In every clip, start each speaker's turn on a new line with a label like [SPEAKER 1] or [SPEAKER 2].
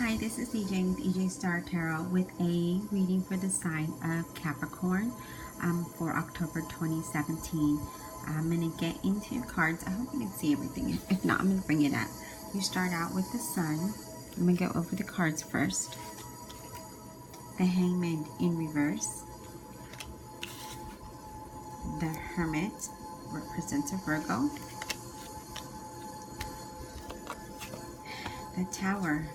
[SPEAKER 1] Hi, this is EJ with EJ Star Tarot with a reading for the sign of Capricorn for October 2017. I'm going to get into your cards. I hope you can see everything. If not, I'm going to bring it up. You start out with the Sun. I'm going to go over the cards first. The Hangman in reverse. The Hermit represents a Virgo. The Tower.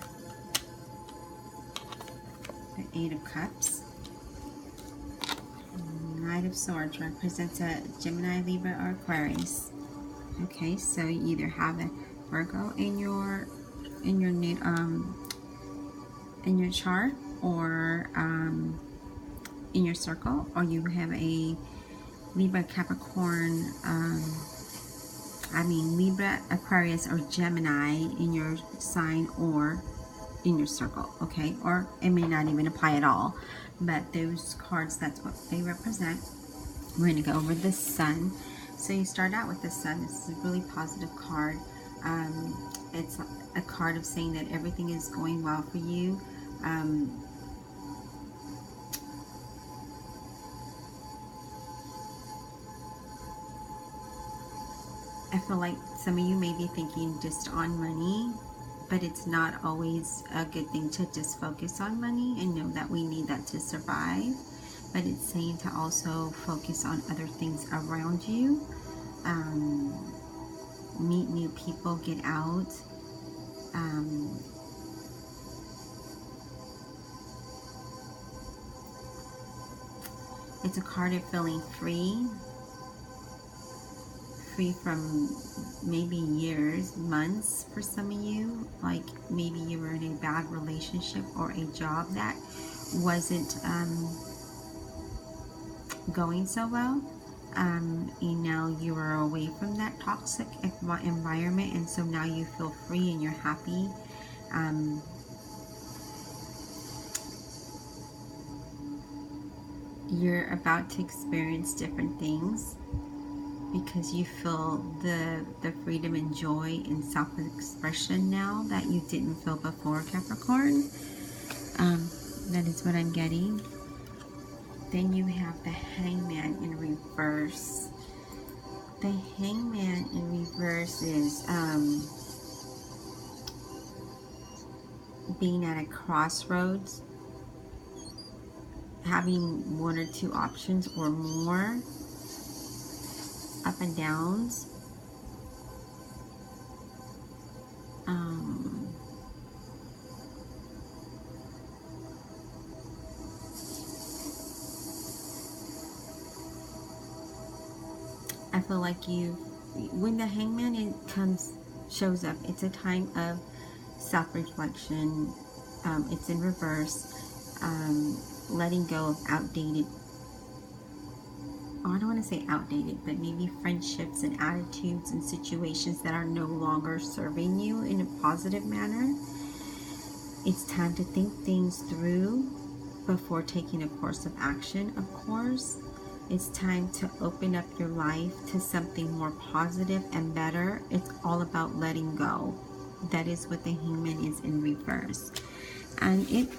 [SPEAKER 1] The Eight of Cups. Knight of Swords represents a Gemini, Libra, or Aquarius. Okay, so you either have a Virgo in your chart, or in your circle, or you have a Libra, Capricorn, Libra, Aquarius, or Gemini in your sign or in your circle, okay? Or it may not even apply at all, but those cards, that's what they represent. We're going to go over the Sun. So you start out with the Sun. This is a really positive card. It's a card of saying that everything is going well for you. I feel like some of you may be thinking just on money, but it's not always a good thing to just focus on money and know that we need that to survive. But it's saying to also focus on other things around you. Meet new people, get out. It's a card of feeling free. Free from maybe years, months for some of you. Like maybe you were in a bad relationship or a job that wasn't going so well, and now you are away from that toxic environment, and so now you feel free and you're happy. You're about to experience different things because you feel the freedom and joy and self-expression now that you didn't feel before, Capricorn. That is what I'm getting. Then you have the Hangman in reverse. The Hangman in reverse is being at a crossroads, having one or two options or more, up and downs. I feel like when the Hangman shows up, it's a time of self-reflection. It's in reverse, letting go of outdated, I don't want to say outdated, but maybe friendships and attitudes and situations that are no longer serving you in a positive manner. It's time to think things through before taking a course of action, of course. It's time to open up your life to something more positive and better. It's all about letting go. That is what the Hangman is in reverse. And it's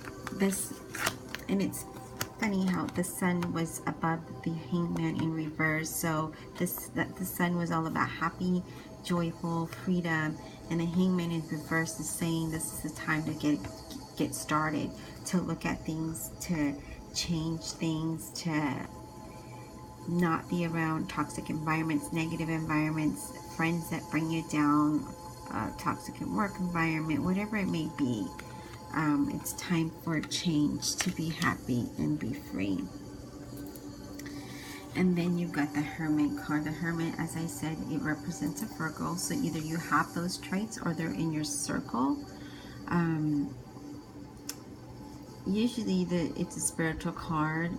[SPEAKER 1] funny how the Sun was above the Hangman in reverse. So the Sun was all about happy, joyful, freedom, and the Hangman in reverse is saying this is the time to get started, to look at things, to change things, to not be around toxic environments, negative environments, friends that bring you down, toxic work environment, whatever it may be. It's time for a change, to be happy and be free. And then you've got the Hermit card. The Hermit, as I said, it represents a Virgo, so either you have those traits or they're in your circle. Usually it's a spiritual card.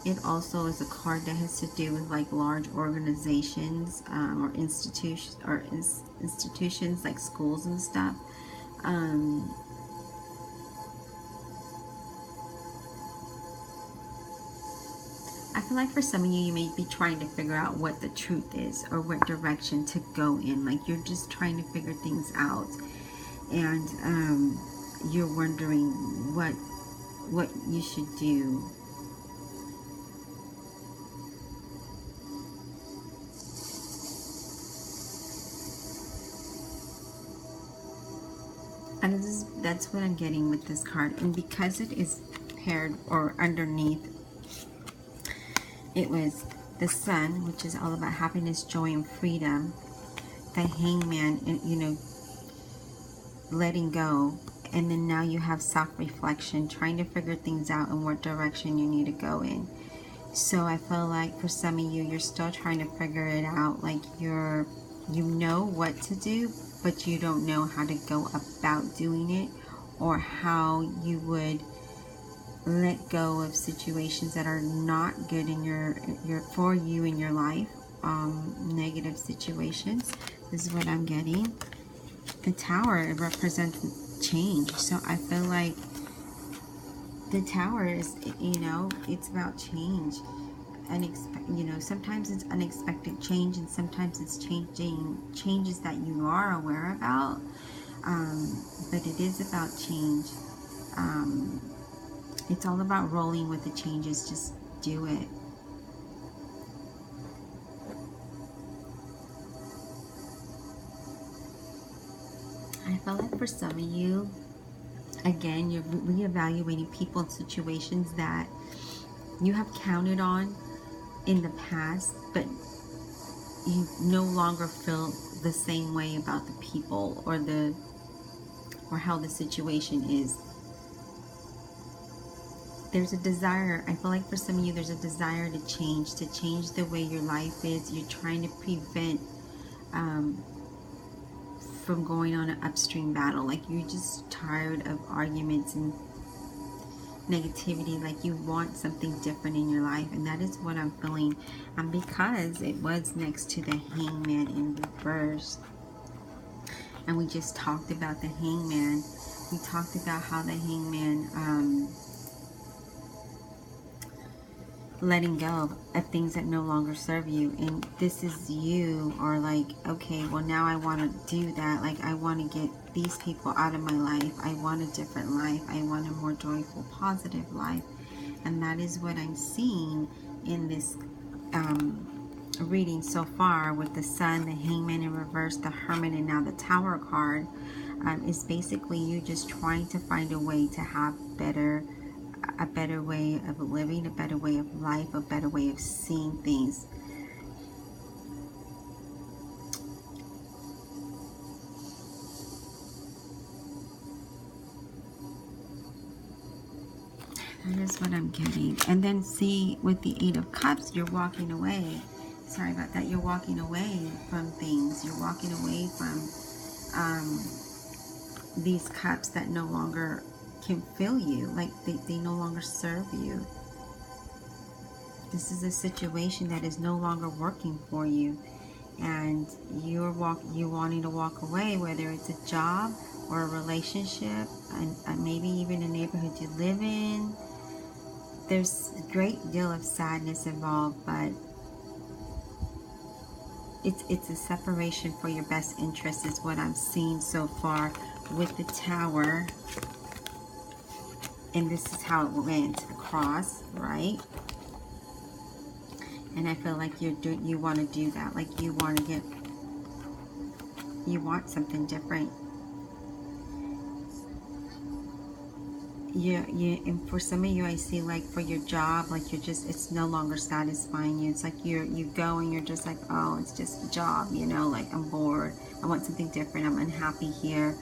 [SPEAKER 1] It also is a card that has to do with like large organizations or institutions like schools and stuff. I feel like for some of you, you may be trying to figure out what the truth is or what direction to go in. Like you're just trying to figure things out. and you're wondering what you should do. And that's what I'm getting with this card. And because it is paired or underneath, it was the Sun, which is all about happiness, joy, and freedom. The Hangman, and you know, letting go. And then now you have self-reflection, trying to figure things out in what direction you need to go in. So I feel like for some of you, you're still trying to figure it out. Like you know what to do, but you don't know how to go about doing it, or how you would let go of situations that are not good in your for you in your life, negative situations. This is what I'm getting. The Tower, it represents change. So I feel like the Tower is, you know, it's about change. You know, sometimes it's unexpected change, and sometimes it's changes that you are aware about. But it is about change. It's all about rolling with the changes. Just do it. I feel like for some of you, again, you're reevaluating people and situations that you have counted on in the past, but you no longer feel the same way about the people or how the situation is. There's a desire, I feel like for some of you, there's a desire to change the way your life is. You're trying to prevent from going on an upstream battle. Like you're just tired of arguments and negativity. Like you want something different in your life, and that is what I'm feeling. And because it was next to the Hangman in reverse, and we just talked about the Hangman, we talked about how the Hangman letting go of things that no longer serve you. And this is you are like, okay, well now I want to do that. Like I want to get these people out of my life. I want a different life. I want a more joyful, positive life. And that is what I'm seeing in this reading so far, with the Sun, the Hangman in reverse, the Hermit, and now the Tower card. Is basically you just trying to find a way to have a better way of living, a better way of life, a better way of seeing things. That is what I'm getting. And then see, with the Eight of Cups, you're walking away. Sorry about that. You're walking away from things. You're walking away from these cups that no longer can fill you. Like they no longer serve you. This is a situation that is no longer working for you, and you're wanting to walk away, whether it's a job or a relationship, and maybe even a neighborhood you live in. There's a great deal of sadness involved, but it's a separation for your best interest is what I'm seeing so far with the Tower. And this is how it went across, right? And I feel like you want to do that. Like you want something different. Yeah, and for some of you, I see like for your job, like it's no longer satisfying you. It's like you go and you're just like, oh, it's just a job, you know, like I'm bored. I want something different. I'm unhappy here.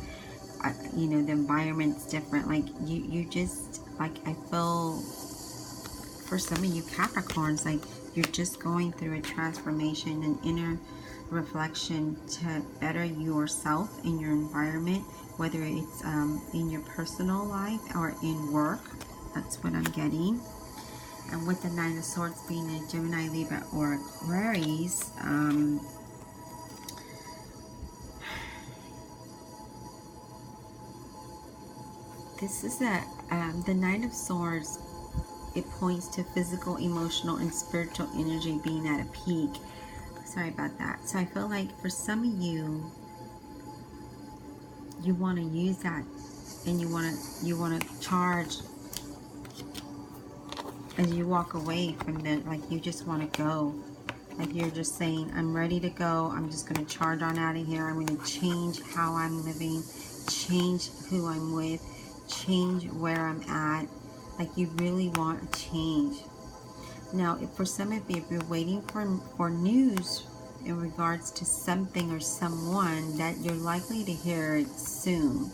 [SPEAKER 1] You know, the environment's different. Like you just, like, I feel for some of you Capricorns, like you're just going through a transformation, an inner reflection to better yourself in your environment, whether it's in your personal life or in work. That's what I'm getting. And with the Nine of Swords being a Gemini, Libra, or Aquarius, this is the Nine of Swords. It points to physical, emotional, and spiritual energy being at a peak. Sorry about that. So I feel like for some of you, you want to use that, and you want to charge as you walk away from the, like, you just want to go. Like, you're just saying, I'm ready to go. I'm just going to charge on out of here. I'm going to change how I'm living, change who I'm with, change where I'm at. Like, you really want a change. Now, if for some of you, if you're waiting for news in regards to something or someone, that you're likely to hear it soon.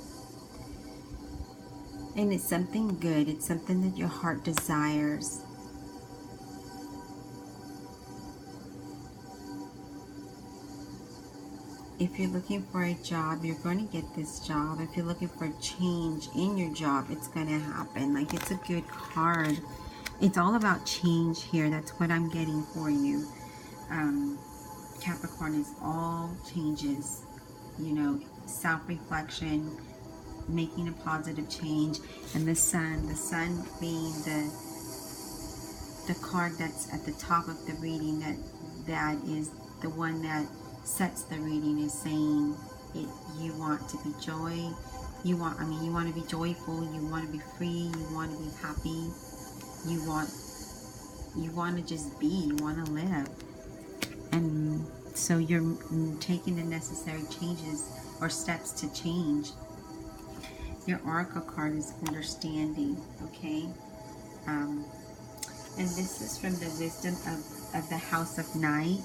[SPEAKER 1] And it's something good. It's something that your heart desires. If you're looking for a job, you're going to get this job. If you're looking for a change in your job, it's going to happen. Like, it's a good card. It's all about change here. That's what I'm getting for you. Capricorn is all changes. You know, self-reflection, making a positive change. And the sun being the card that's at the top of the reading, that is the one that sets the reading, is saying it. You want to be joy. You want to be joyful. You want to be free. You want to be happy. You want to just be. You want to live. And so you're taking the necessary changes or steps to change. Your oracle card is understanding. Okay. And this is from the wisdom of the House of Night.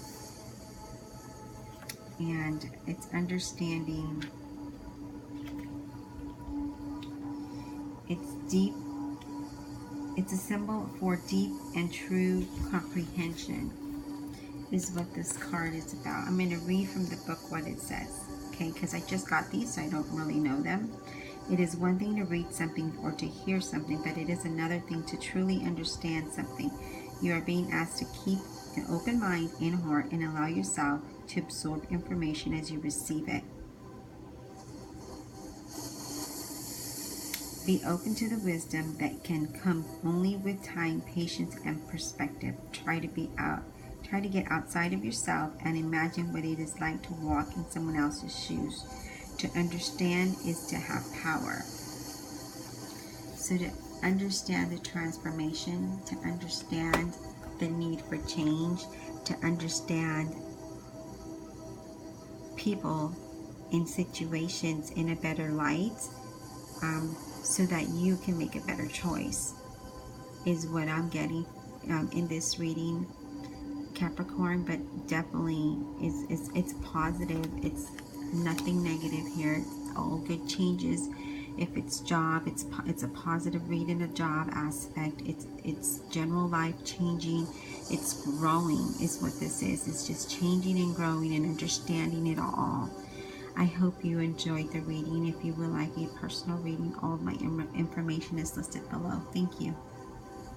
[SPEAKER 1] And it's understanding. It's deep. It's a symbol for deep and true comprehension, is what this card is about. I'm going to read from the book what it says, okay, because I just got these, so I don't really know them. It is one thing to read something or to hear something, but it is another thing to truly understand something. You are being asked to keep an open mind and heart and allow yourself to absorb information as you receive it. Be open to the wisdom that can come only with time, patience, and perspective. Try to get outside of yourself and imagine what it is like to walk in someone else's shoes. To understand is to have power. So to understand the transformation, to understand the need for change, to understand people in situations in a better light, so that you can make a better choice, is what I'm getting in this reading, Capricorn. But definitely it's positive. It's nothing negative here. It's all good changes. If it's job, it's a positive read in a job aspect. It's general life changing. It's growing is what this is. It's just changing and growing and understanding it all. I hope you enjoyed the reading. If you would like a personal reading, all of my information is listed below. Thank you.